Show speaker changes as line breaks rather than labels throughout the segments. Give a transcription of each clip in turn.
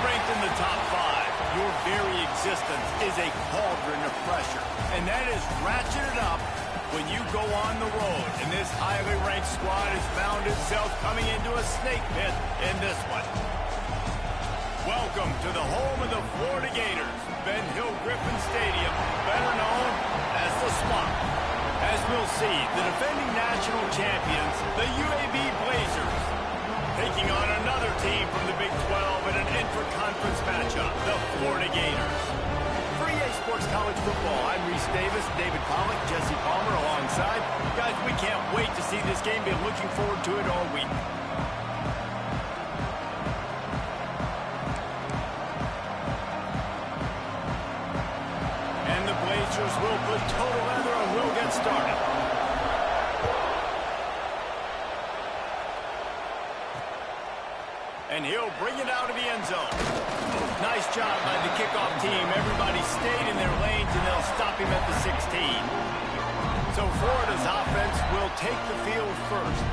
ranked in the top 5, your very existence is a cauldron of pressure. And that is ratcheted up when you go on the road. And this highly ranked squad has found itself coming into a snake pit in this one. Welcome to the home of the Florida Gators, Ben Hill Griffin Stadium, better known as the SMOC. As we'll see, the defending national champions, the UAB Blazers, taking on another team from the Big 12 in an intra-conference matchup, the Florida Gators. For EA Sports College Football, I'm Reese Davis, David Pollack, Jesse Palmer alongside. Guys, we can't wait to see this game. Been looking forward to it all week. And the Blazers will put total leather and we'll get started. And he'll bring it out of the end zone. Nice job by the kickoff team. Everybody stayed in their lanes, and they'll stop him at the 16. So Florida's offense will take the field first.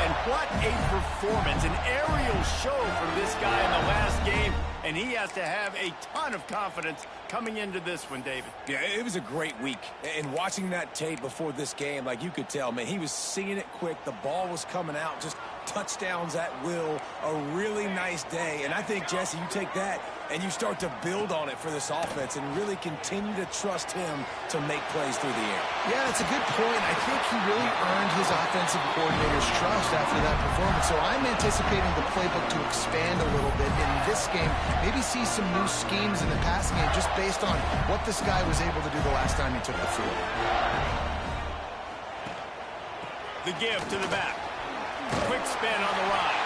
And what a performance, an aerial show from this guy in the last game. And he has to have a ton of confidence coming into this one, David.
Yeah, it was a great week. And watching that tape before this game, like you could tell, man, he was seeing it quick. The ball was coming out, just touchdowns at will. A really nice day. And I think, Jesse, you take that and you start to build on it for this offense and really continue to trust him to make plays through the air.
Yeah, that's a good point. I think he really earned his offensive coordinator's trust after that performance. So I'm anticipating the playbook to expand a little bit in this game. Maybe see some new schemes in the passing game just based on what this guy was able to do the last time he took the field.
The give to the back. Quick spin on the ride.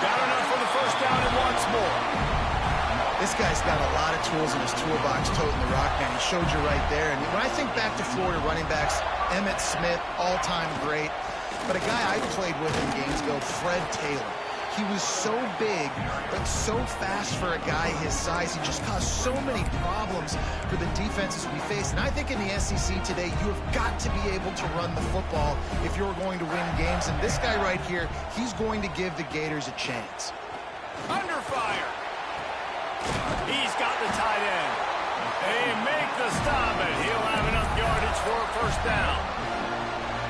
Got enough for the first down and wants more.
This guy's got a lot of tools in his toolbox toting the rock, man. He showed you right there. And when I think back to Florida running backs, Emmitt Smith, all-time great. But a guy I played with in Gainesville, Fred Taylor. He was so big, but so fast for a guy his size. He just caused so many problems for the defenses we face. And I think in the SEC today, you have got to be able to run the football if you're going to win games. And this guy right here, he's going to give the Gators a chance.
Under fire. He's got the tight end. They make the stop, and he'll have enough yardage for a first down.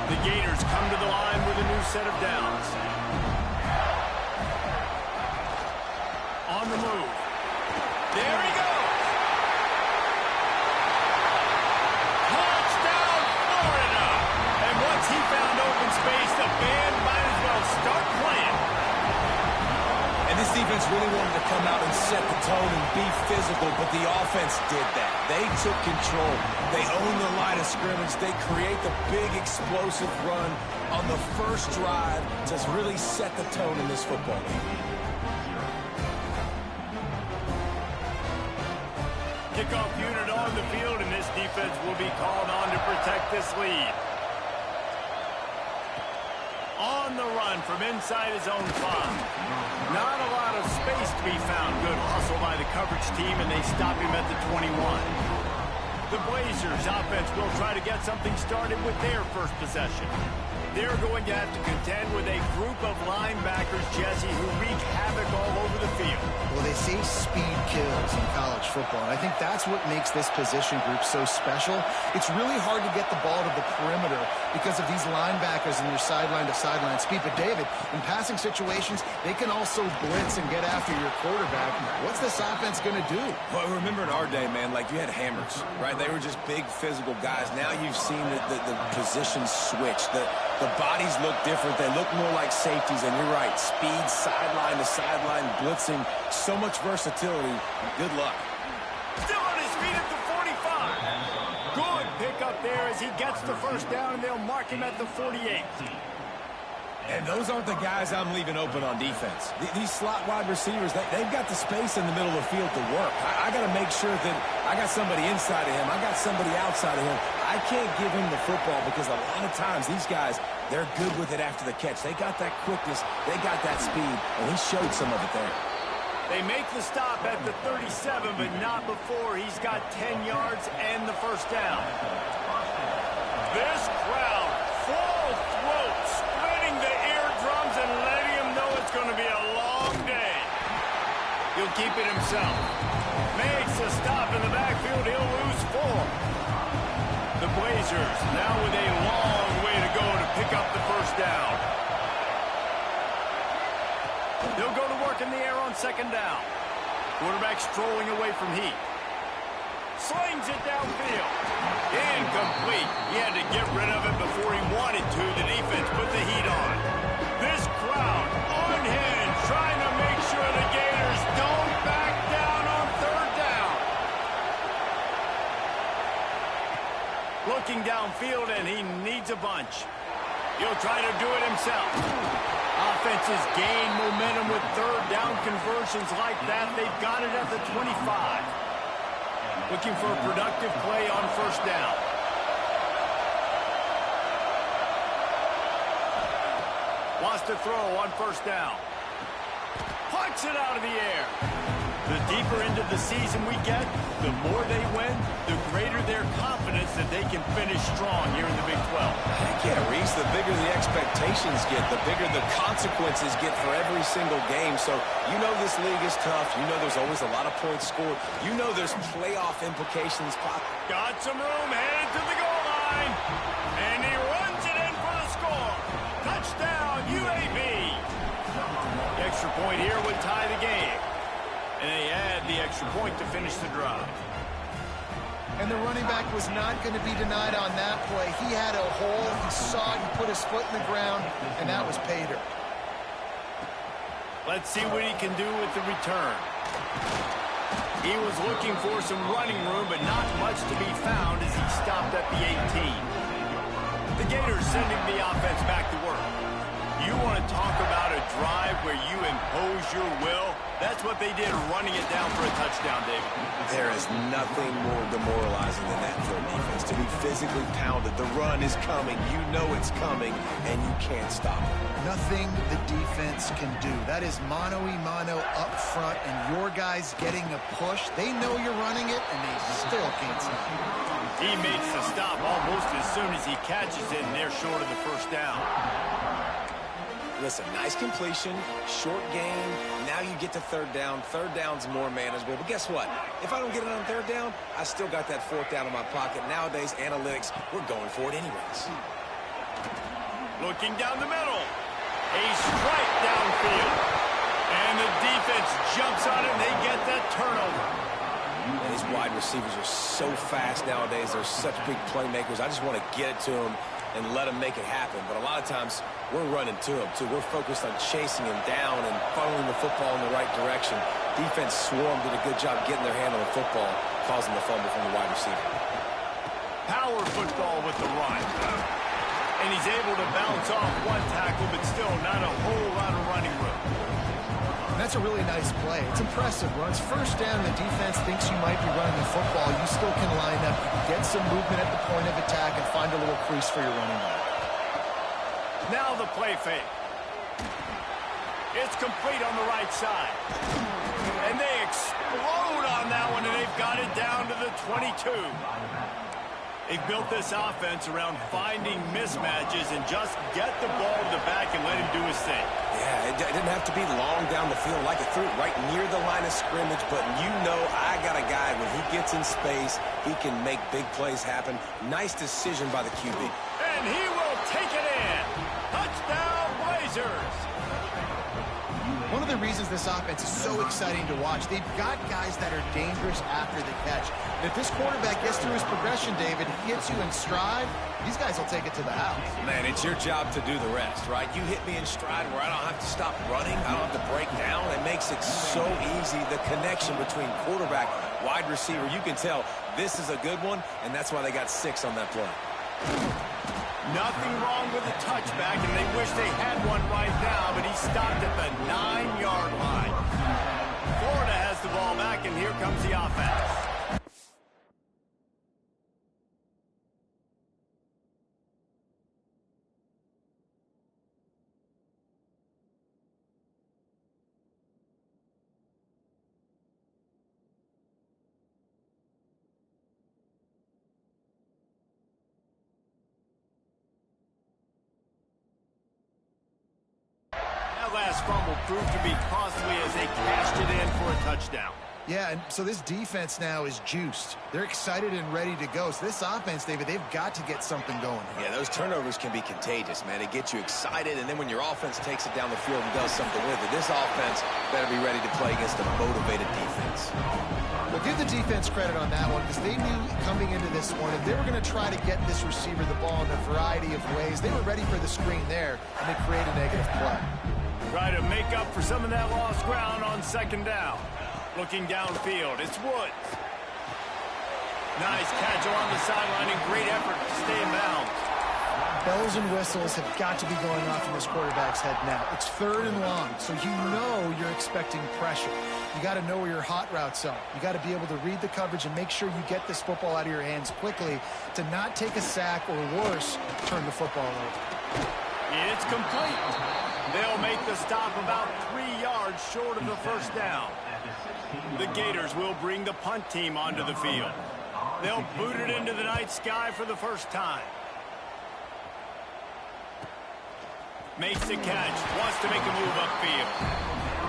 The Gators come to the line with a new set of downs. On the move. There he goes. Touchdown, Florida. And once he found open space, the band might as well start playing.
And this defense really wanted to come out and set the tone and be physical, but the offense did that. They took control. They owned the line of scrimmage. They create the big explosive run on the first drive to really set the tone in this football game.
Kickoff unit on the field, and this defense will be called on to protect this lead. On the run from inside his own 5. Not a lot of space to be found. Good hustle by the coverage team, and they stop him at the 21. The Blazers offense will try to get something started with their first possession. They're going to have to contend with a group of linebackers, Jesse, who wreak havoc all over the field.
Well, they say speed kills in college football, and I think that's what makes this position group so special. It's really hard to get the ball to the perimeter because of these linebackers and their sideline-to-sideline speed. But, David, in passing situations, they can also blitz and get after your quarterback. What's this offense going to do?
Well, remember in our day, man, like you had hammers, right? They were just big physical guys. Now you've seen the positions switch. The bodies look different. They look more like safeties, and you're right. Speed, sideline to sideline, blitzing, so much versatility. Good luck.
Still on his feet at the 45. Good pick up there as he gets the first down, and they'll mark him at the 48.
And those aren't the guys I'm leaving open on defense. These slot wide receivers, they've got the space in the middle of the field to work. I got to make sure that I got somebody inside of him. I got somebody outside of him. I can't give him the football because a lot of times these guys, they're good with it after the catch. They got that quickness. They got that speed, and he showed some of it there.
They make the stop at the 37, but not before he's got 10 yards and the first down. This crowd, full throat, splitting the eardrums and letting him know it's going to be a long day. He'll keep it himself. Makes a stop in the backfield. He'll lose 4. The Blazers now with a long way to go to pick up the first down. They'll go to work in the air on second down. Quarterback strolling away from heat. Slings it downfield. Incomplete. He had to get rid of it before he wanted to. The defense put the heat on. This crowd unhinged, trying to make sure the Gators don't back down on third down. Looking downfield, and he needs a bunch. He'll try to do it himself. Offenses gain momentum with third down conversions like that. They've got it at the 25. Looking for a productive play on first down. Wants to throw on first down. Punts it out of the air. The deeper into the season we get, the more they win, the greater their confidence that they can finish strong here in the Big 12.
Heck yeah, Reese, the bigger the expectations get, the bigger the consequences get for every single game. So you know this league is tough. You know there's always a lot of points scored. You know there's playoff implications.
Got some room, headed to the goal line. And he runs it in for the score. Touchdown, UAB. The extra point here would tie the game. And they add the extra point to finish the drive.
And the running back was not going to be denied on that play. He had a hole. He saw it. He put his foot in the ground, and that was pay dirt.
Let's see what he can do with the return. He was looking for some running room, but not much to be found as he stopped at the 18. The Gators sending the offense back to work. You want to talk about a drive where you impose your will? That's what they did, running it down for a touchdown, David.
There is nothing more demoralizing than that for a defense, to be physically pounded. The run is coming. You know it's coming, and you can't stop it.
Nothing the defense can do. That is mano-a-mano up front, and your guys getting a push. They know you're running it, and they still can't stop it.
He makes the stop almost as soon as he catches it, and they're short of the first down.
Listen, nice completion, short gain. Now you get to third down. Third down's more manageable. But guess what? If I don't get it on third down, I still got that fourth down in my pocket. Nowadays, analytics, we're going for it anyways.
Looking down the middle. A strike downfield. And the defense jumps on it, and they get that turnover.
And these wide receivers are so fast nowadays. They're such big playmakers. I just want to get it to them and let them make it happen. But a lot of times, we're running to him, too. We're focused on chasing him down and funneling the football in the right direction. Defense swarmed, did a good job getting their hand on the football, causing the fumble from the wide receiver.
Power football with the run. And he's able to bounce off one tackle, but still not a whole lot of running room.
That's a really nice play. It's impressive. When it's first down, the defense thinks you might be running the football. You still can line up, get some movement at the point of attack, and find a little crease for your running back.
Now the play fake. It's complete on the right side. And they explode on that one, and they've got it down to the 22. They've built this offense around finding mismatches and just get the ball to the back and let him do his thing.
Yeah, it didn't have to be long down the field. Like it threw it right near the line of scrimmage, but you know I got a guy, when he gets in space, he can make big plays happen. Nice decision by the QB.
And he will take it in. Touchdown, Blazers.
One of the reasons this offense is so exciting to watch, they've got guys that are dangerous after the catch. And if this quarterback gets through his progression, David, he hits you in stride, these guys will take it to the house.
Man, it's your job to do the rest, right? You hit me in stride where I don't have to stop running. I don't have to break down. It makes it so easy. The connection between quarterback, wide receiver, you can tell this is a good one, and that's why they got 6 on that play.
Nothing wrong with the touchback, and they wish they had one right now, but he stopped at the 9-yard line. Florida has the ball back, and here comes the offense. pass fumble proved to be costly as they cashed it in for a touchdown.
Yeah, and so this defense now is juiced. They're excited and ready to go. So this offense, David, they've got to get something going here.
Yeah, those turnovers can be contagious, man. It gets you excited, and then when your offense takes it down the field and does something with it, this offense better be ready to play against a motivated defense.
Well, give the defense credit on that one because they knew coming into this one if they were going to try to get this receiver the ball in a variety of ways, they were ready for the screen there, and they create a negative play.
Try to make up for some of that lost ground on second down. Looking downfield, it's Woods. Nice catch along the sideline and great effort to stay in bounds.
Bells and whistles have got to be going off in this quarterback's head now. It's 3rd and long, so you know you're expecting pressure. You got to know where your hot routes are. You got to be able to read the coverage and make sure you get this football out of your hands quickly to not take a sack or worse, turn the football over.
It's complete. They'll make the stop about 3 yards short of the first down. The Gators will bring the punt team onto the field. They'll boot it into the night sky for the first time. Makes the catch, wants to make a move upfield.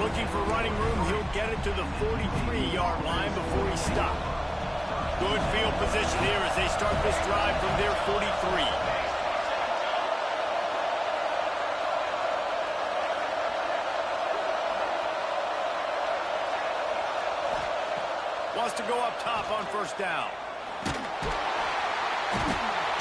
Looking for running room, he'll get it to the 43-yard line before he stops. Good field position here as they start this drive from their 43. Wants to go up top on first down.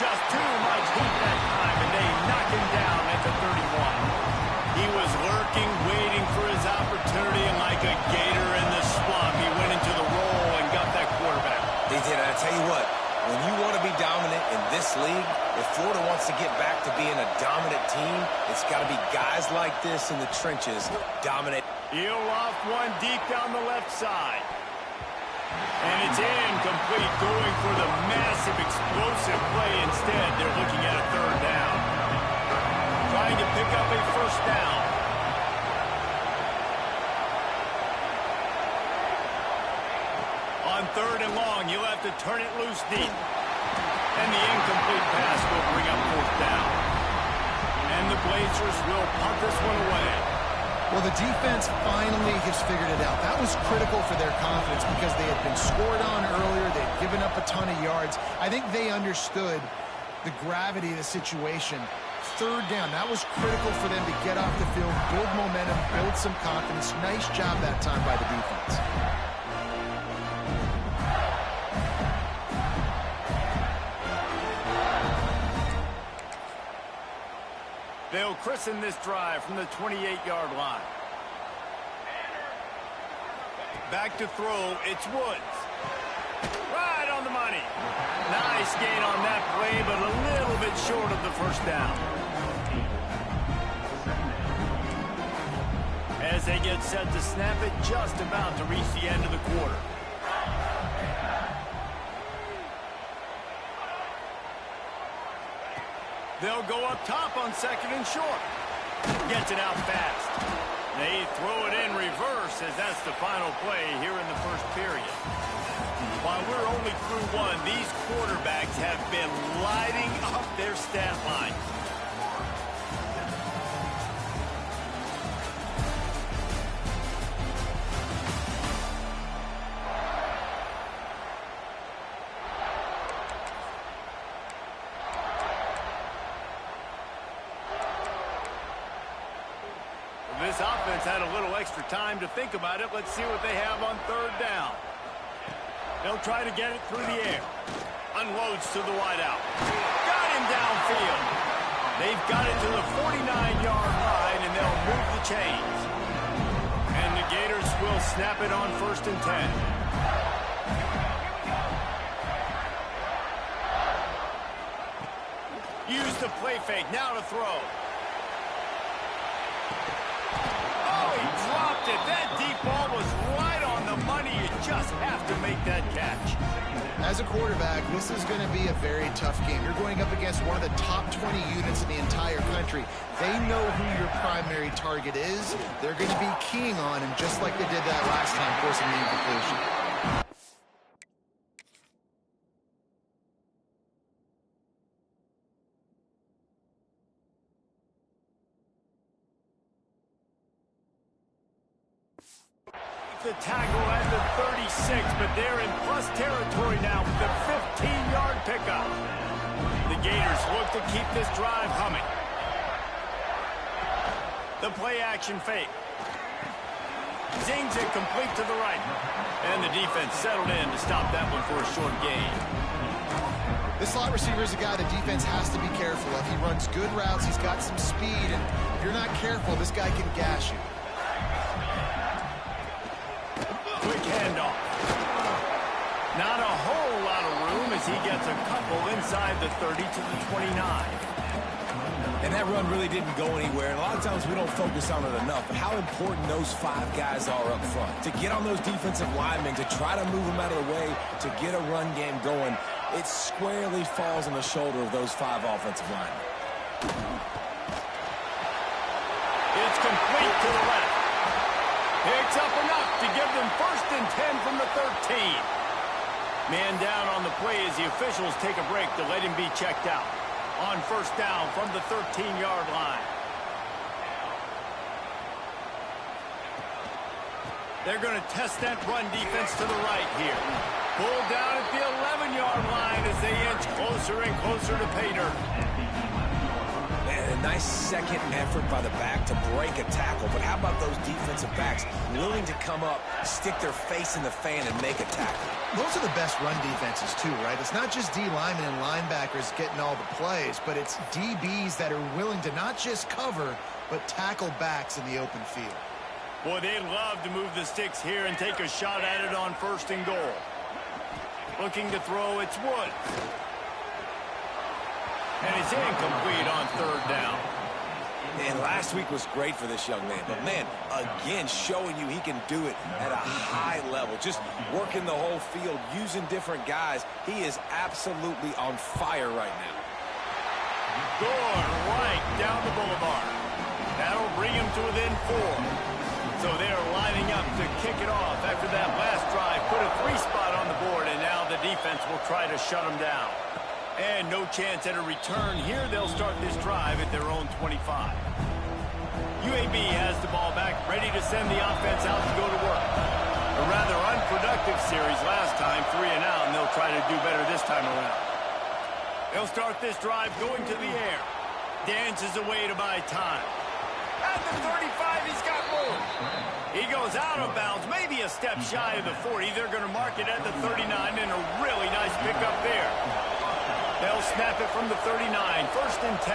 Just too much heat that time, and they knock him down at the 31. He was lurking, waiting for his opportunity, and like a gator in the slump, he went into the roll and got that quarterback.
He did, and I tell you what, when you want to be dominant in this league, if Florida wants to get back to being a dominant team, it's got to be guys like this in the trenches dominate.
He'll loft one deep down the left side. And it's incomplete, going for the massive explosive play. Instead, they're looking at a 3rd down. Trying to pick up a first down. On 3rd and long, you'll have to turn it loose deep. And the incomplete pass will bring up 4th down. And the Blazers will punt this one away.
Well, the defense finally has figured it out. That was critical for their confidence because they had been scored on earlier. They had given up a ton of yards. I think they understood the gravity of the situation. 3rd down, that was critical for them to get off the field, build momentum, build some confidence. Nice job that time by the defense.
They'll christen this drive from the 28-yard line. Back to throw, it's Woods. Right on the money. Nice gain on that play, but a little bit short of the first down. As they get set to snap it, just about to reach the end of the quarter. They'll go up top on 2nd and short. Gets it out fast. They throw it in reverse as that's the final play here in the first period. While we're only through one, these quarterbacks have been lighting up their stat line. This offense had a little extra time to think about it. Let's see what they have on 3rd down. They'll try to get it through the air. Unloads to the wideout. Got him downfield. They've got it to the 49-yard line, and they'll move the chains. And the Gators will snap it on 1st and 10. Use the play fake. Now to throw. Dropped it. That deep ball was right on the money. You just have to make that catch.
As a quarterback, this is going to be a very tough game. You're going up against one of the top 20 units in the entire country. They know who your primary target is. They're going to be keying on him just like they did that last time, forcing the incompletion.
The tackle at the 36, but they're in plus territory now with the 15-yard pickup. The Gators look to keep this drive humming. The play-action fake. Zings it complete to the right. And the defense settled in to stop that one for a short gain.
This slot receiver is a guy the defense has to be careful of. He runs good routes. He's got some speed. And if you're not careful, this guy can gash you.
Quick handoff. Not a whole lot of room as he gets a couple inside the 30 to the 29.
And that run really didn't go anywhere. And a lot of times we don't focus on it enough. But how important those 5 guys are up front. To get on those defensive linemen, to try to move them out of the way, to get a run game going, it squarely falls on the shoulder of those 5 offensive linemen.
It's complete to the left. Picks up enough to give them 1st and 10 from the 13. Man down on the play as the officials take a break to let him be checked out. On 1st down from the 13-yard line. They're going to test that run defense to the right here. Pulled down at the 11-yard line as they inch closer and closer to pay dirt.
And a nice second effort by the back to break a tackle. But how about those defensive backs willing to come up, stick their face in the fan, and make a tackle?
Those are the best run defenses, too, right? It's not just D linemen and linebackers getting all the plays, but it's DBs that are willing to not just cover, but tackle backs in the open field.
Boy, they'd love to move the sticks here and take a shot at it on 1st and goal. Looking to throw, it's Woods. And it's incomplete on 3rd down.
And last week was great for this young man. But, man, again, showing you he can do it at a high level. Just working the whole field, using different guys. He is absolutely on fire right now.
Going right down the boulevard. That'll bring him to within 4. So they're lining up to kick it off after that last drive. Put a 3-spot on the board, and now the defense will try to shut them down. And no chance at a return here. They'll start this drive at their own 25. UAB has the ball back, ready to send the offense out to go to work. A rather unproductive series last time, 3 and out, and they'll try to do better this time around. They'll start this drive going to the air. Dances away to buy time. At the 35, he's got room. He goes out of bounds, maybe a step shy of the 40. They're going to mark it at the 39, and a really nice pickup there. They'll snap it from the 39, 1st and 10.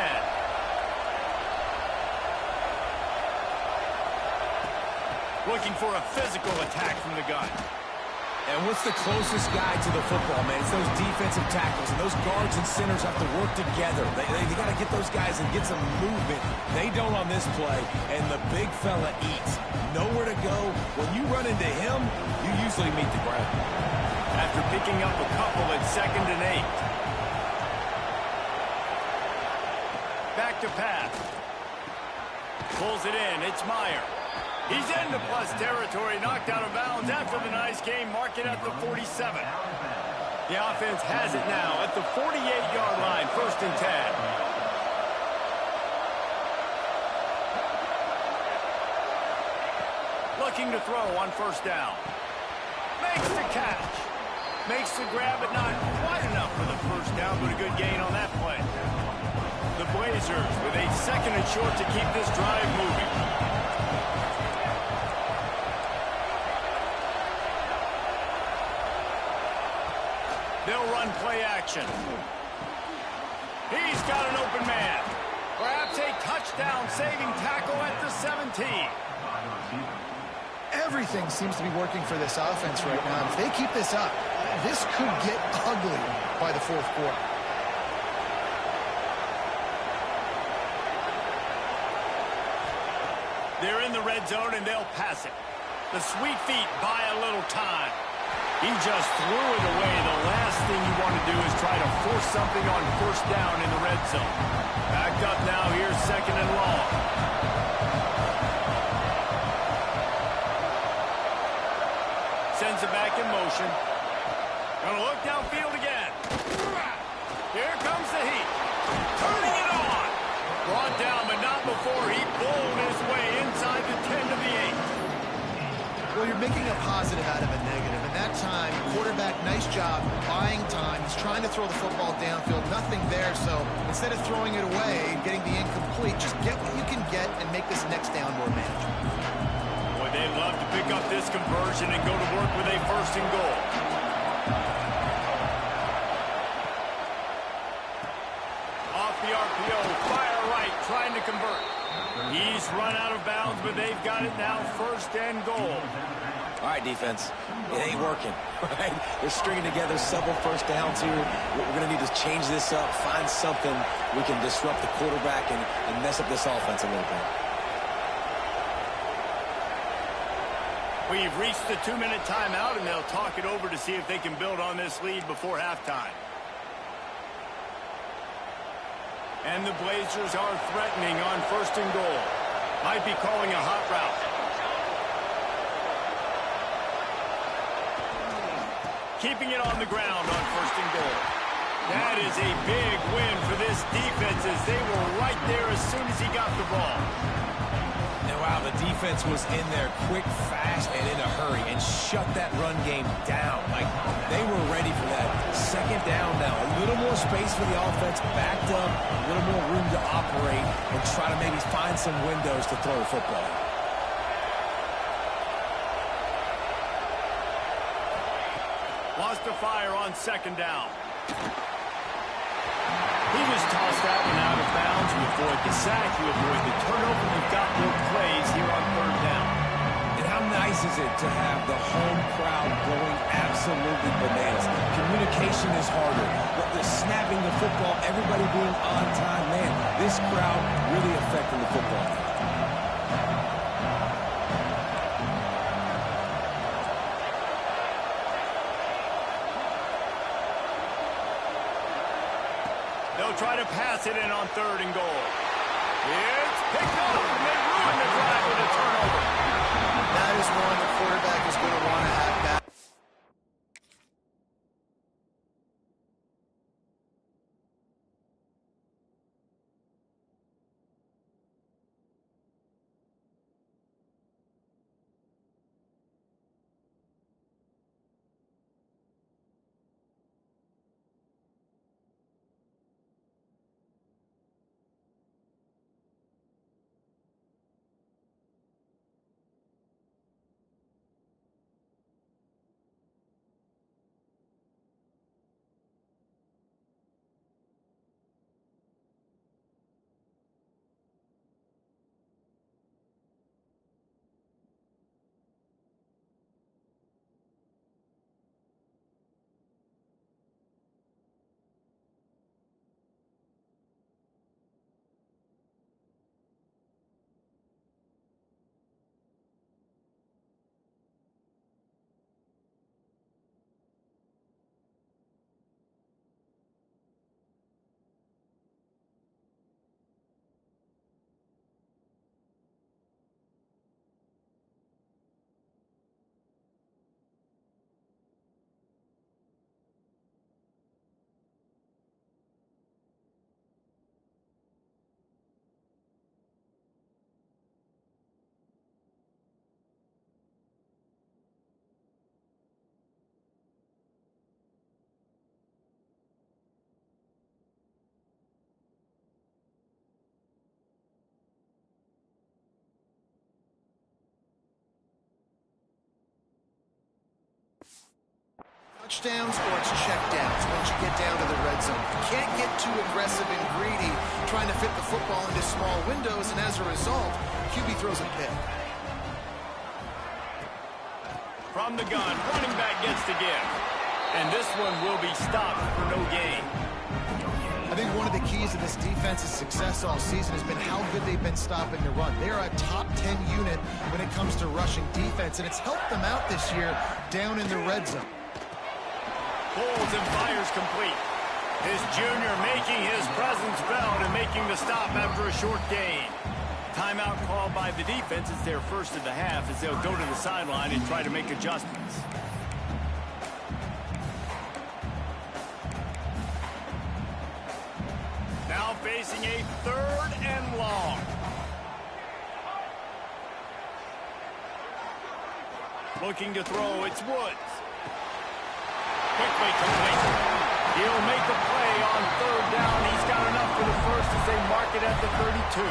Looking for a physical attack from the gun.
And what's the closest guy to the football, man? It's those defensive tackles, and those guards and centers have to work together. They got to get those guys and get some movement. They don't on this play, and the big fella eats. Nowhere to go. When you run into him, you usually meet the ground.
After picking up a couple at 2nd and 8. Back to pass. Pulls it in. It's Meyer. He's into plus territory, knocked out of bounds after the nice game. Mark it at the 47. The offense has it now at the 48-yard line, 1st and 10. Looking to throw on 1st down. Makes the catch. Makes the grab, but not quite enough for the 1st down, but a good gain on that play. The Blazers with a 2nd and short to keep this drive moving. They'll run play action. He's got an open man. Perhaps a touchdown-saving tackle at the 17.
Everything seems to be working for this offense right now. If they keep this up, this could get ugly by the 4th quarter.
They're in the red zone, and they'll pass it. The sweet feet buy a little time. He just threw it away. The last thing you want to do is try to force something on 1st down in the red zone. Backed up now here, 2nd and long. Sends it back in motion. Gonna look downfield again. Here comes the heat. Turning it on. Brought down, but not before he bowled his way inside the 10 to the 8.
You're making a positive out of a negative. And that time, quarterback, nice job buying time. He's trying to throw the football downfield. Nothing there. So instead of throwing it away and getting the incomplete, just get what you can get and make this next down more manageable.
Boy, they'd love to pick up this conversion and go to work with a 1st and goal. Off the RPO, fire right, trying to convert. He's run out of bounds, but they've got it now 1st and goal.
All right, defense. It ain't working, right? They're stringing together several 1st downs here. We're going to need to change this up, find something we can disrupt the quarterback and mess up this offense a little bit.
We've reached the 2-minute timeout, and they'll talk it over to see if they can build on this lead before halftime. And the Blazers are threatening on 1st and goal. Might be calling a hot route. Keeping it on the ground on 1st and goal. That is a big win for this defense as they were right there as soon as he got the ball.
And wow, the defense was in there quick, fast, and in a hurry and shut that run game down. Like, they were ready for that 2nd down now. A little more space for the offense, backed up, a little more room to operate and try to maybe find some windows to throw the football.
Lost to fire on 2nd down. He just tossed that one out of bounds. You avoid the sack, you avoid the turnover. You've got more plays here on 3rd down.
And how nice is it to have the home crowd going absolutely bananas? Communication is harder. But the snapping the football, everybody being on time, man, this crowd really affecting the football.
They'll try to pass it in on 3rd and goal. It's picked up, and they ruin the drive with a turnover.
That is one the quarterback is going to want to have back. Touchdowns or it's checkdowns once you get down to the red zone. You can't get too aggressive and greedy trying to fit the football into small windows, and as a result, QB throws a pick.
From the gun, running back gets the give. And this one will be stopped for no gain.
I think one of the keys to this defense's success all season has been how good they've been stopping the run. They're a top 10 unit when it comes to rushing defense, and it's helped them out this year down in the red zone.
Pulls and fires complete. His junior making his presence felt and making the stop after a short gain. Timeout called by the defense. It's their first of the half as they'll go to the sideline and try to make adjustments. Now facing a 3rd and long. Looking to throw, it's Woods. Quickly complete. He'll make the play on third down. He's got enough for the first as they mark it at the 32.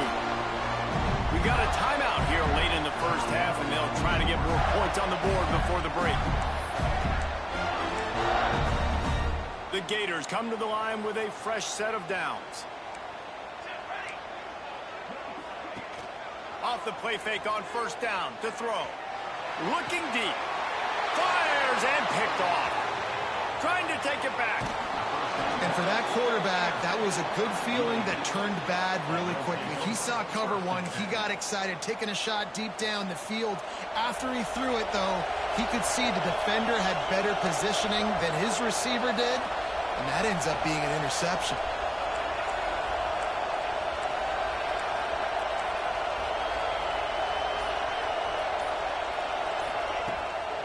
We got a timeout here late in the first half, and they'll try to get more points on the board before the break. The Gators come to the line with a fresh set of downs. Off the play fake on first down to throw. Looking deep. Fires and picked off. Trying to take it back.
And for that quarterback, that was a good feeling that turned bad really quickly. He saw cover one. He got excited, taking a shot deep down the field. After he threw it, though, he could see the defender had better positioning than his receiver did, and that ends up being an interception.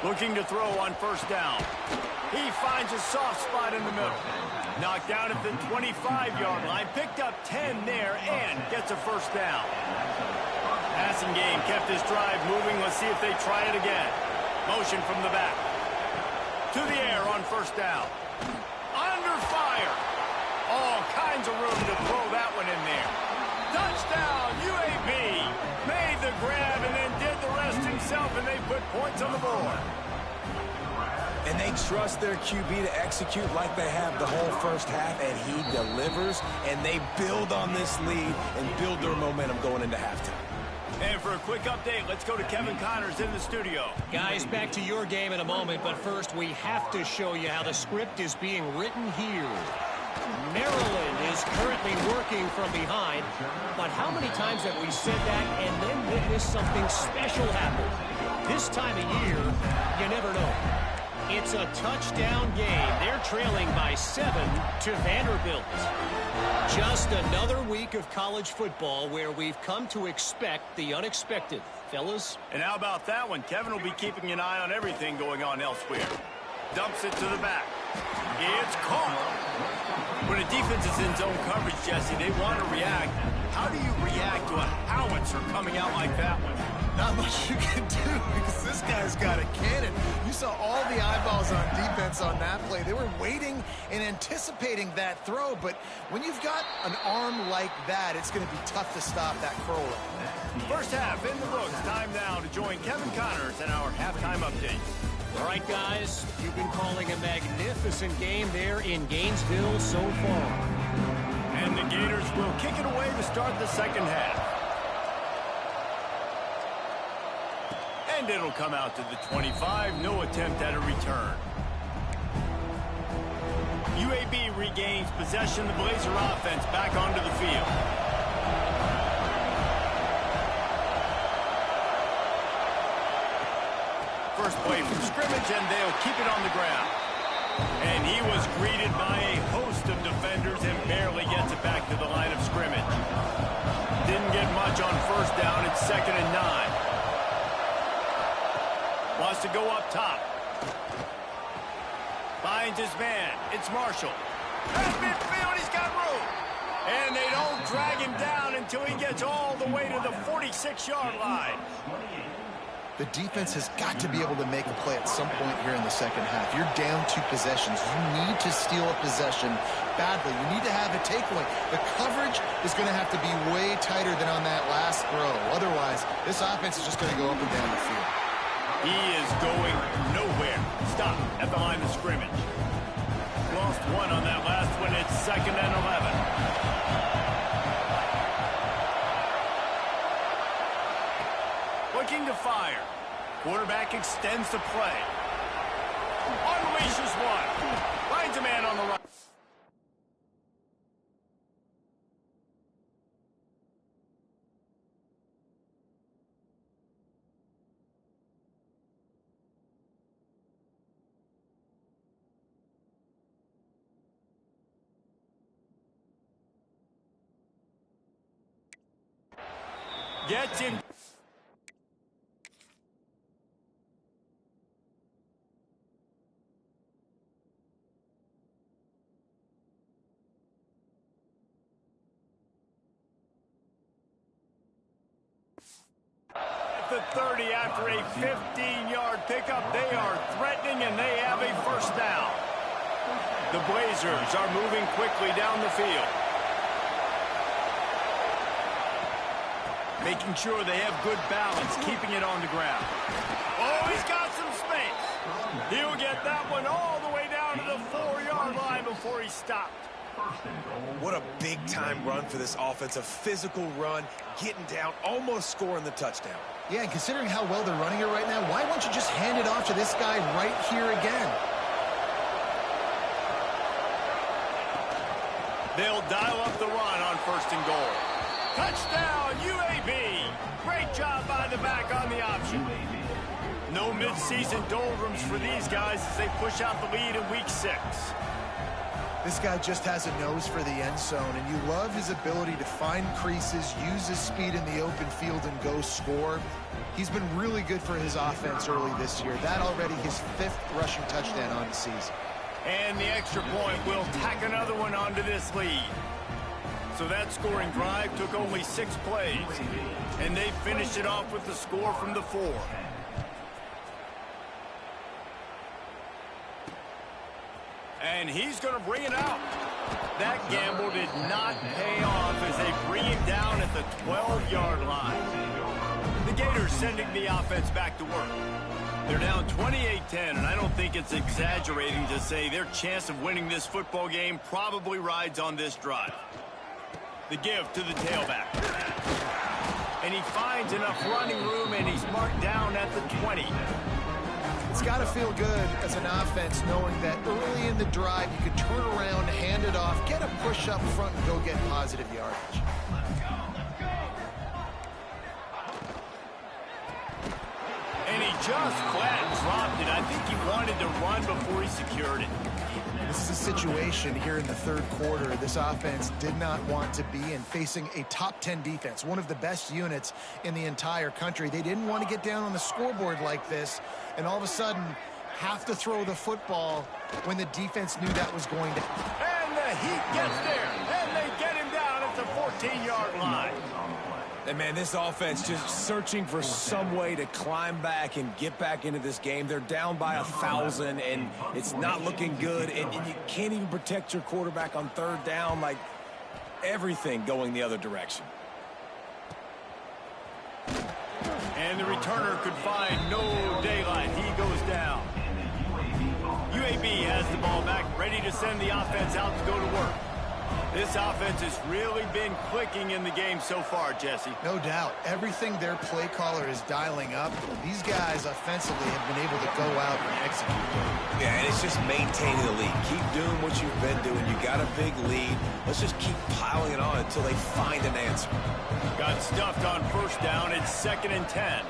Looking to throw on first down. He finds a soft spot in the middle. Knocked down at the 25-yard line. Picked up 10 there and gets a first down. Passing game kept his drive moving. Let's see if they try it again. Motion from the back. To the air on first down. Under fire. All kinds of room to throw that one in there. Touchdown, UAB. Made the grab and then did the rest himself, and they put points on the board.
And they trust their QB to execute like they have the whole first half, and he delivers, and they build on this lead and build their momentum going into halftime.
And for a quick update, let's go to Kevin Connors in the studio.
Guys, back to your game in a moment, but first we have to show you how the script is being written here. Maryland is currently working from behind, but how many times have we said that and then witnessed something special happen? This time of year, you never know. It's a touchdown game. They're trailing by 7 to Vanderbilt. Just another week of college football where we've come to expect the unexpected. Fellas?
And how about that one? Kevin will be keeping an eye on everything going on elsewhere. Dumps it to the back. It's caught. When a defense is in zone coverage, Jesse, they want to react. How do you react to a howitzer coming out like that one?
Not much you can do because this guy's got a cannon. You saw all the eyeballs on defense on that play. They were waiting and anticipating that throw, but when you've got an arm like that, it's going to be tough to stop that curler.
First half in the books. Time now to join Kevin Connors in our halftime update.
All right, guys, you've been calling a magnificent game there in Gainesville so far.
And the Gators will kick it away to start the second half. And it'll come out to the 25. No attempt at a return. UAB regains possession. The Blazer offense back onto the field. First play from scrimmage, and they'll keep it on the ground. And he was greeted by a host of defenders and barely gets it back to the line of scrimmage. Didn't get much on first down. It's 2nd and 9. Wants to go up top. Finds his man. It's Marshall. At midfield, he's got room. And they don't drag him down until he gets all the way to the 46-yard line.
The defense has got to be able to make a play at some point here in the second half. You're down 2 possessions. You need to steal a possession badly. You need to have a takeaway. The coverage is going to have to be way tighter than on that last throw. Otherwise, this offense is just going to go up and down the field.
He is going nowhere. Stop at the line of scrimmage. Lost one on that last one. It's 2nd and 11. Looking to fire. Quarterback extends the play. Unleashes one. Finds a man on the right. Gets him. the 30 after a 15-yard pickup. They are threatening, and they have a first down. The Blazers are moving quickly down the field. Making sure they have good balance, keeping it on the ground. Oh, he's got some space. He'll get that one all the way down to the 4-yard line before he stopped.
What a big-time run for this offense. A physical run, getting down, almost scoring the touchdown.
Yeah, and considering how well they're running it right now, why won't you just hand it off to this guy right here again?
They'll dial up the run on 1st and goal. Touchdown, UAB. Great job by the back on the option. No midseason doldrums for these guys as they push out the lead in week 6.
This guy just has a nose for the end zone, and you love his ability to find creases, use his speed in the open field, and go score. He's been really good for his offense early this year. That already his 5th rushing touchdown on the season.
And the extra point will tack another one onto this lead. So that scoring drive took only 6 plays, and they finished it off with the score from the 4. And he's going to bring it out. That gamble did not pay off as they bring him down at the 12-yard line. The Gators sending the offense back to work. They're down 28-10, and I don't think it's exaggerating to say their chance of winning this football game probably rides on this drive. The give to the tailback. And he finds enough running room, and he's marked down at the 20.
It's got to feel good as an offense knowing that early in the drive you can turn around, hand it off, get a push up front, and go get positive yardage.
And he just flat dropped it. I think he wanted to run before he secured it.
This is a situation here in the 3rd quarter this offense did not want to be in, facing a top 10 defense, one of the best units in the entire country. They didn't want to get down on the scoreboard like this, and all of a sudden have to throw the football when the defense knew that was going to.
And the Heat gets there, and they get him down at the 14-yard line.
And, man, this offense just searching for some way to climb back and get back into this game. They're down by 1,000, and it's not looking good. And you can't even protect your quarterback on 3rd down. Like, everything going the other direction.
And the returner could find no daylight. He goes down. UAB has the ball back, ready to send the offense out to go to work. This offense has really been clicking in the game so far, Jesse.
No doubt. Everything their play caller is dialing up, these guys offensively have been able to go out and execute.
Yeah, and it's just maintaining the lead. Keep doing what you've been doing. You got a big lead. Let's just keep piling it on until they find an answer.
Got stuffed on 1st down. It's 2nd and 10.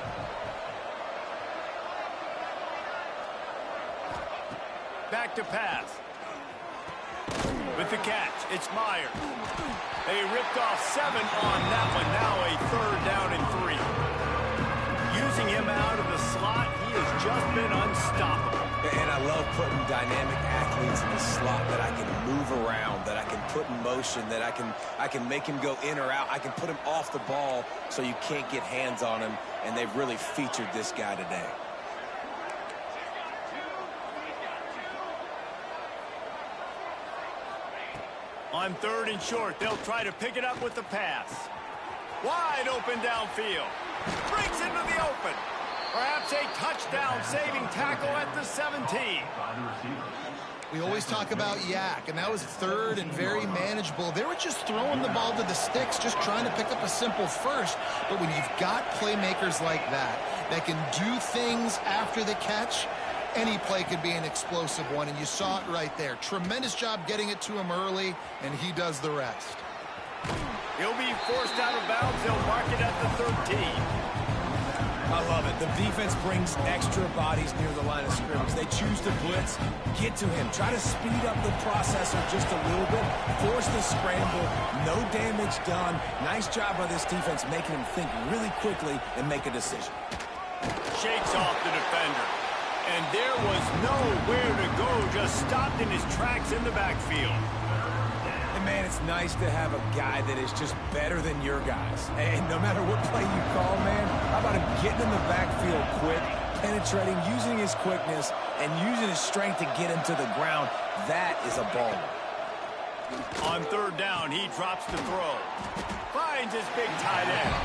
Back to pass. With the catch, it's Myers. They ripped off 7 on that one. Now a 3rd down and 3. Using him out of the slot, he has just been unstoppable.
And I love putting dynamic athletes in the slot that I can move around, that I can put in motion, that I can make him go in or out. I can put him off the ball so you can't get hands on him, and they've really featured this guy today.
On 3rd and short, they'll try to pick it up with the pass. Wide open downfield. Breaks into the open. Perhaps a touchdown-saving tackle at the 17.
We always talk about Yak, and that was 3rd and very manageable. They were just throwing the ball to the sticks, just trying to pick up a simple first. But when you've got playmakers like that can do things after the catch, any play could be an explosive one, and you saw it right there. Tremendous job getting it to him early, and he does the rest.
He'll be forced out of bounds. They'll mark it at the 13.
I love it. The defense brings extra bodies near the line of scrimmage. They choose to blitz, get to him, try to speed up the processor just a little bit, force the scramble, no damage done. Nice job by this defense making him think really quickly and make a decision.
Shakes off the defender. And there was nowhere to go, just stopped in his tracks in the backfield.
And Man, it's nice to have a guy that is just better than your guys. And no matter what play you call, man, how about him getting in the backfield quick, penetrating, using his quickness, and using his strength to get him to the ground. That is a baller.
On third down, he drops the throw. Finds his big tight end.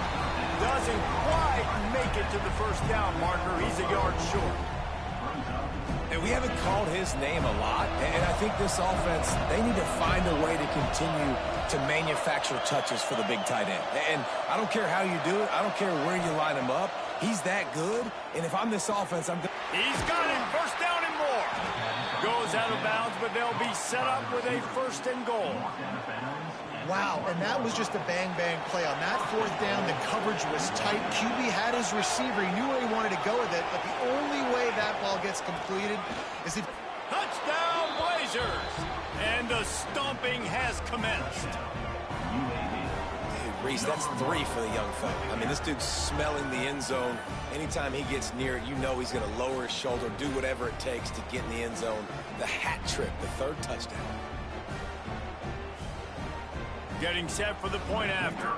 Doesn't quite make it to the first down marker. He's a yard short.
And we haven't called his name a lot, and I think this offense, they need to find a way to continue to manufacture touches for the big tight end. And I don't care how you do it. I don't care where you line him up. He's that good, and if I'm this offense, I'm good.
He's got him. First down and more. Goes out of bounds, but they'll be set up with a first and goal.
Wow, and that was just a bang-bang play. On that fourth down, the coverage was tight. QB had his receiver. He knew where he wanted to go with it, but the only way that ball gets completed is if...
Touchdown, Blazers! And the stomping has commenced.
Dude, Reese, that's 3 for the young fella. I mean, this dude's smelling the end zone. Anytime he gets near it, you know he's going to lower his shoulder, do whatever it takes to get in the end zone. The hat trick, the 3rd touchdown.
Getting set for the point after.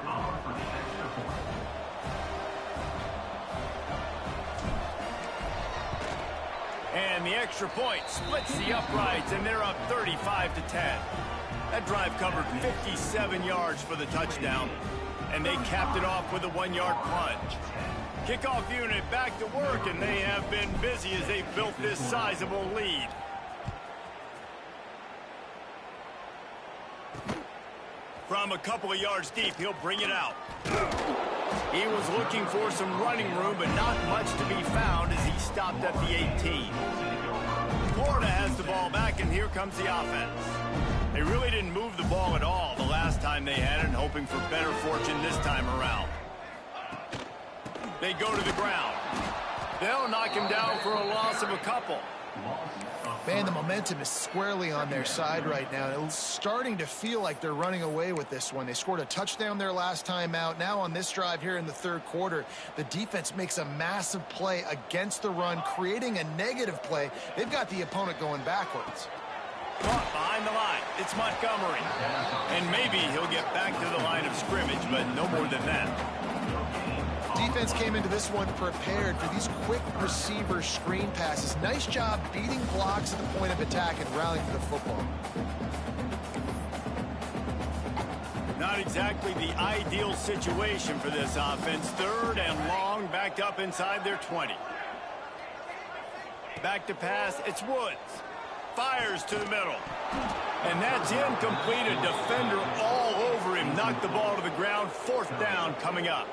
And the extra point splits the uprights, and they're up 35-10. That drive covered 57 yards for the touchdown, and they capped it off with a 1-yard plunge. Kickoff unit back to work, and they have been busy as they've built this sizable lead. From a couple of yards deep, he'll bring it out. He was looking for some running room, but not much to be found as he stopped at the 18. Florida has the ball back, and here comes the offense. They really didn't move the ball at all the last time they had it, hoping for better fortune this time around. They go to the ground. They'll knock him down for a loss of a couple.
Man, the momentum is squarely on their side right now. It's starting to feel like they're running away with this one. They scored a touchdown their last time out. Now on this drive here in the 3rd quarter, the defense makes a massive play against the run, creating a negative play. They've got the opponent going backwards.
Caught behind the line. It's Montgomery. And maybe he'll get back to the line of scrimmage, but no more than that.
Defense came into this one prepared for these quick receiver screen passes. Nice job beating blocks at the point of attack and rallying for the football.
Not exactly the ideal situation for this offense. 3rd and long, backed up inside their 20. Back to pass, it's Woods. Fires to the middle. And that's incomplete. A defender all over him. Knocked the ball to the ground. 4th down coming up.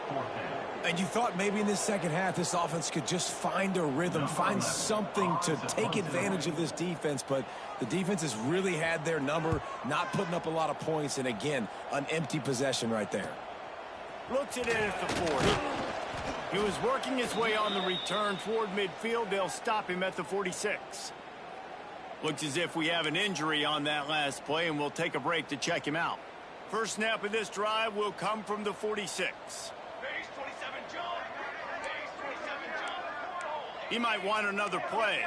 And you thought maybe in this second half this offense could just find a rhythm, find something to take advantage of this defense, but the defense has really had their number, not putting up a lot of points, and again, an empty possession right there.
Looks at it at the 40. He was working his way on the return toward midfield. They'll stop him at the 46. Looks as if we have an injury on that last play, and we'll take a break to check him out. First snap of this drive will come from the 46. He might want another play.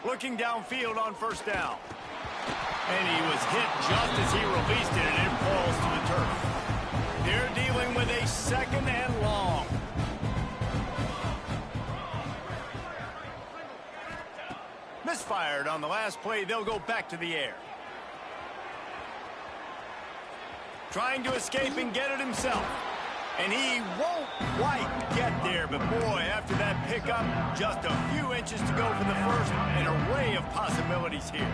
Looking downfield on first down. And he was hit just as he released it, and it falls to the turf. They're dealing with a 2nd and long. Misfired on the last play. They'll go back to the air. Trying to escape and get it himself. And he won't quite get there, but boy, after that pickup, just a few inches to go for the first. An array of possibilities here.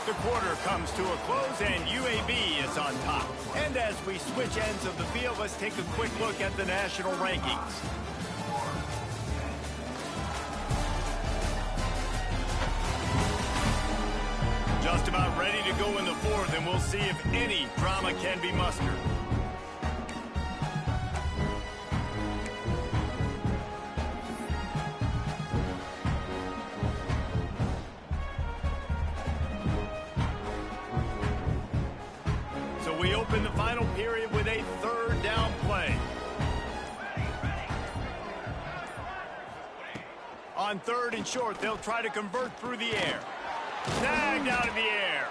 The quarter comes to a close, and UAB is on top. And as we switch ends of the field, let's take a quick look at the national rankings. Just about ready to go in the 4th, and we'll see if any drama can be mustered. So we open the final period with a third down play. On 3rd and short, they'll try to convert through the air. Snagged out of the air.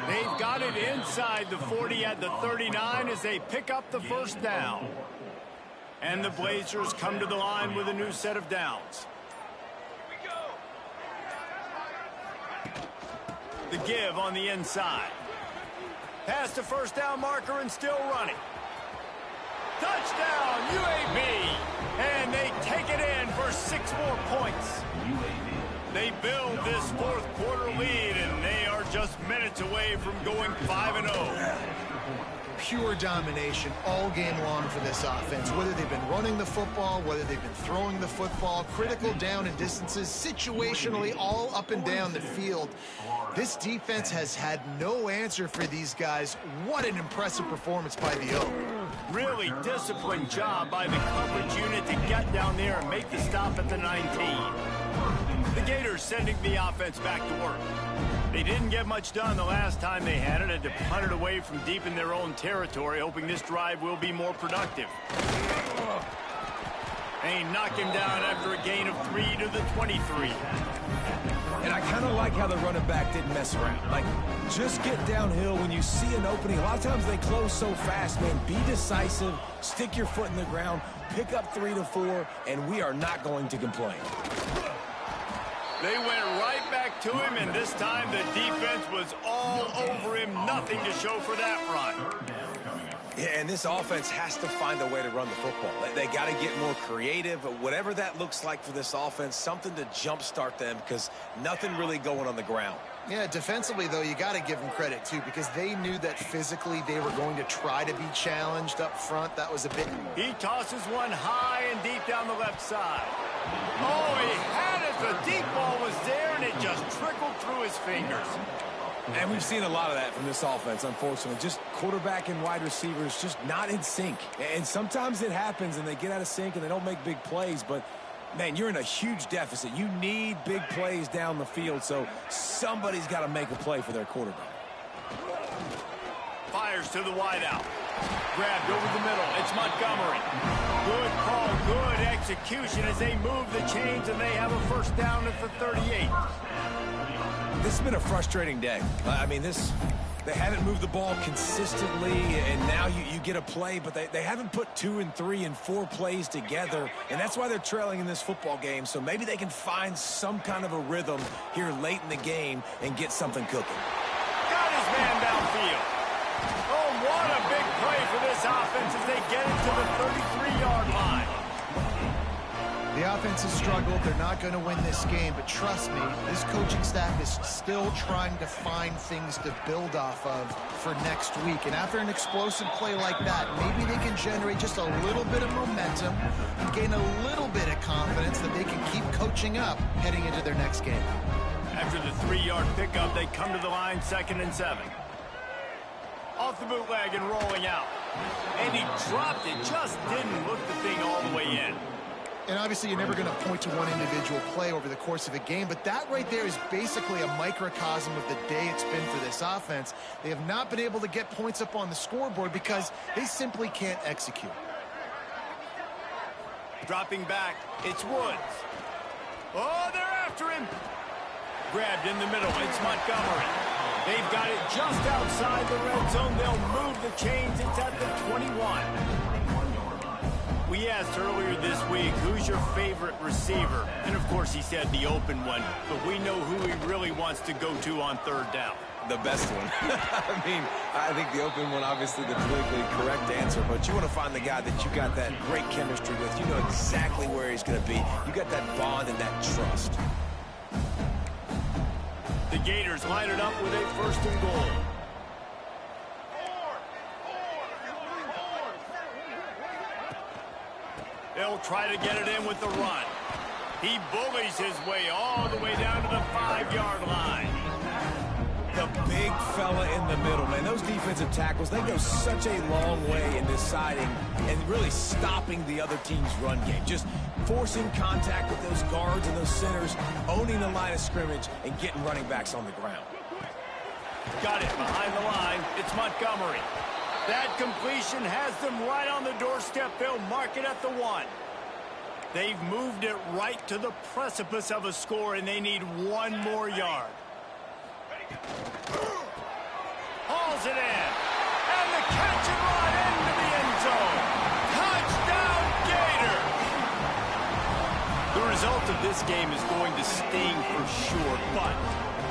They've got it inside the 40 at the 39 as they pick up the first down. And the Blazers come to the line with a new set of downs. The give on the inside. Past the first down marker and still running. Touchdown, UAB! And they take it in for 6 more points. They build this fourth quarter lead, and they are just minutes away from going 5-0.
Pure domination all game long for this offense. Whether they've been running the football, whether they've been throwing the football, critical down and distances, situationally all up and down the field. This defense has had no answer for these guys. What an impressive performance by the Oak.
Really disciplined job by the coverage unit to get down there and make the stop at the 19. The Gators sending the offense back to work. They didn't get much done the last time they had it to punt it away from deep in their own territory, hoping this drive will be more productive. They knock him down after a gain of 3 to the 23.
And I kind of like how the running back didn't mess around. Like, just get downhill when you see an opening. A lot of times they close so fast, man. Be decisive, stick your foot in the ground, pick up 3 to 4, and we are not going to complain.
They went right back to him, and this time the defense was all over him. Nothing to show for that run.
Yeah, and this offense has to find a way to run the football. They got to get more creative, whatever that looks like for this offense, something to jumpstart them because nothing really going on the ground.
Yeah, defensively, though, you got to give them credit, too, because they knew that physically they were going to try to be challenged up front. That was a bit...
He tosses one high and deep down the left side. Oh, he had it. The deep ball was there, and it just trickled through his fingers.
And we've seen a lot of that from this offense, unfortunately. Just quarterback and wide receivers just not in sync. And sometimes it happens, and they get out of sync, and they don't make big plays. But, man, you're in a huge deficit. You need big plays down the field, so somebody's got to make a play for their quarterback.
Fires to the wideout. Grabbed over the middle. It's Montgomery. Good call, good execution as they move the chains, and they have a first down at the 38.
This has been a frustrating day. I mean, they haven't moved the ball consistently, and now you get a play, but they haven't put 2 and 3 and 4 plays together, and that's why they're trailing in this football game. So maybe they can find some kind of a rhythm here late in the game and get something cooking.
Got his man downfield. Oh, what a big play for this offense as they get it to the 33-yard line.
The offense has struggled. They're not going to win this game, but trust me, this coaching staff is still trying to find things to build off of for next week. And after an explosive play like that, maybe they can generate just a little bit of momentum and gain a little bit of confidence that they can keep coaching up heading into their next game.
After the 3-yard pickup, they come to the line 2nd and 7. Off the bootleg and rolling out. And he dropped it, just didn't look the thing all the way in.
And obviously you're never going to point to one individual play over the course of a game, but that right there is basically a microcosm of the day it's been for this offense. They have not been able to get points up on the scoreboard because they simply can't execute.
Dropping back, it's Woods. Oh, they're after him. Grabbed in the middle, it's Montgomery. They've got it just outside the red zone. They'll move the chains. It's at the 21. We asked earlier this week, who's your favorite receiver? And, of course, he said the open one. But we know who he really wants to go to on 3rd down.
The best one. I mean, I think the open one, obviously, the politically correct answer. But you want to find the guy that you got that great chemistry with. You know exactly where he's going to be. You got that bond and that trust.
The Gators line it up with a 1st and goal. They'll try to get it in with the run. He bullies his way all the way down to the 5-yard line.
The big fella in the middle, man. Those defensive tackles, they go such a long way in deciding and really stopping the other team's run game. Just forcing contact with those guards and those centers, owning the line of scrimmage, and getting running backs on the ground.
Got it behind the line. It's Montgomery. That completion has them right on the doorstep. They'll mark it at the 1. They've moved it right to the precipice of a score, and they need 1 more yard. Hauls it in. And the catch and run into the end zone. Touchdown, Gators! The result of this game is going to sting for sure, but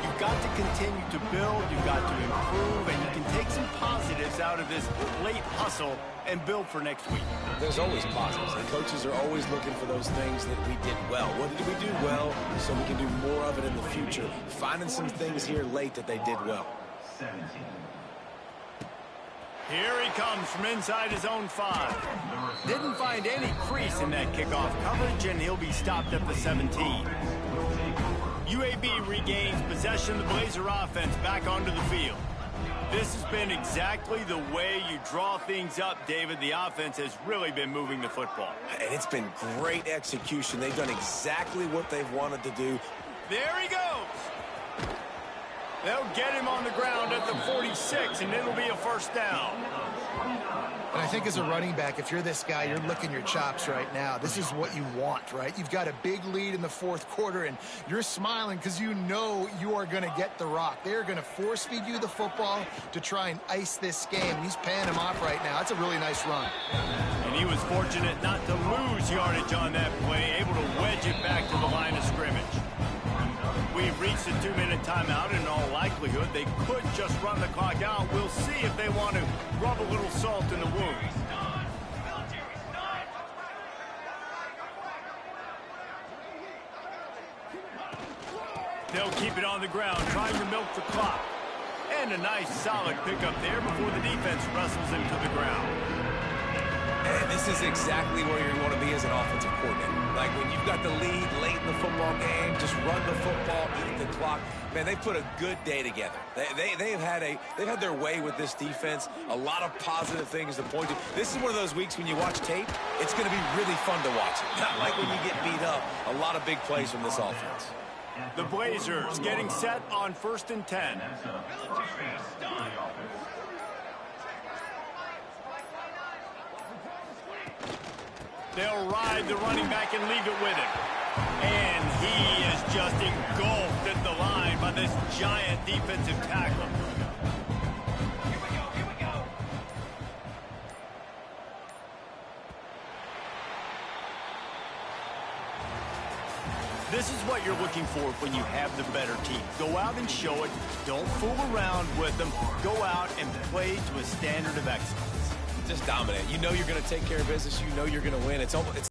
you've got to continue to build, you've got to improve, and you can take some positives out of this late hustle and build for next week.
There's always positives, and coaches are always looking for those things that we did well. What did we do well so we can do more of it in the future? Finding some things here late that they did well.
Here he comes from inside his own 5. Didn't find any crease in that kickoff coverage, and he'll be stopped at the 17. UAB regains possession of the Blazer offense back onto the field. This has been exactly the way you draw things up, David. The offense has really been moving the football.
And it's been great execution. They've done exactly what they've wanted to do.
There he goes. They'll get him on the ground at the 46, and it'll be a first down.
And I think as a running back, if you're this guy, you're licking your chops right now. This is what you want, right? You've got a big lead in the 4th quarter, and you're smiling because you know you are going to get the rock. They're going to force-feed you the football to try and ice this game. He's paying him off right now. That's a really nice run.
And he was fortunate not to lose yardage on that play, able to wedge it back to the line of scrimmage. We've reached the 2-minute timeout. In all likelihood, they could just run the clock out. We'll see if they want to rub a little salt in the wound. They'll keep it on the ground, trying to milk the clock. And a nice, solid pickup there before the defense wrestles him to the ground.
And this is exactly where you want to be as an offensive coordinator. Like when you've got the lead late in the football game, just run the football, eat the clock. Man, they've put a good day together. They've had their way with this defense. A lot of positive things to point to. This is one of those weeks when you watch tape, it's going to be really fun to watch it. Not like when you get beat up. A lot of big plays from this offense.
The Blazers getting set on 1st and 10. They'll ride the running back and leave it with him. And he is just engulfed at the line by this giant defensive tackle.
Here we go.
This is what you're looking for when you have the better team. Go out and show it. Don't fool around with them. Go out and play to a standard of excellence.
Just dominate. You know you're going to take care of business. You know you're going to win. It's